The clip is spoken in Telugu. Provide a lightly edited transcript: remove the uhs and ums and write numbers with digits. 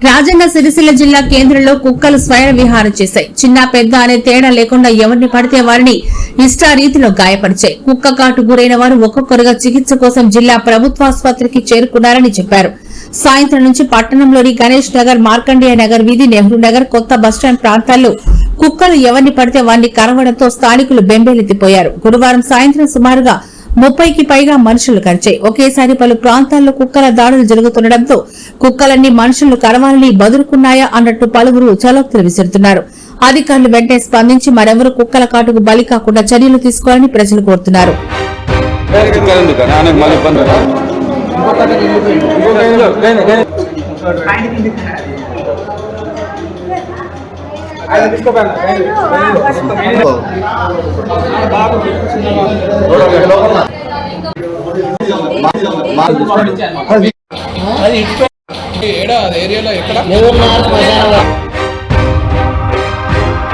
రాజన్న సిరిసిల్ల జిల్లా కేంద్రంలో కుక్కలు స్వయం విహారం చేశాయి. చిన్న పెద్ద అనే తేడా లేకుండా ఎవరిని పడితే వారిని ఇష్టారీతిలో గాయపరిచాయి. కుక్క కాటు గురైన వారు ఒక్కొక్కరుగా చికిత్స కోసం జిల్లా ప్రభుత్వాసుపత్రికి చేరుకున్నారని చెప్పారు. సాయంత్రం నుంచి పట్టణంలోని గణేష్ నగర్, మార్కండేయ నగర్ వీధి, నెహ్రూ నగర్, కొత్త బస్టాండ్ ప్రాంతాల్లో కుక్కలు ఎవరిని పడితే వారిని కరవడంతో స్థానికులు బెంబేలెత్తిపోయారు. గురువారం సాయంత్రం సుమారుగా 30కి పైగా మనుషులు కరిచాయి. ఒకేసారి పలు ప్రాంతాల్లో కుక్కల దాడులు జరుగుతుండటంతో కుక్కలన్నీ మనుషులు కరవాలని బదులుకున్నాయా అన్నట్టు పలువురు చలోక్తులు విసురుతున్నారు. అధికారులు వెంటనే స్పందించి మరెవరూ కుక్కల కాటుకు బలి కాకుండా చర్యలు తీసుకోవాలని ప్రజలు కోరుతున్నారు. ఏరియాలో ఎక్కడ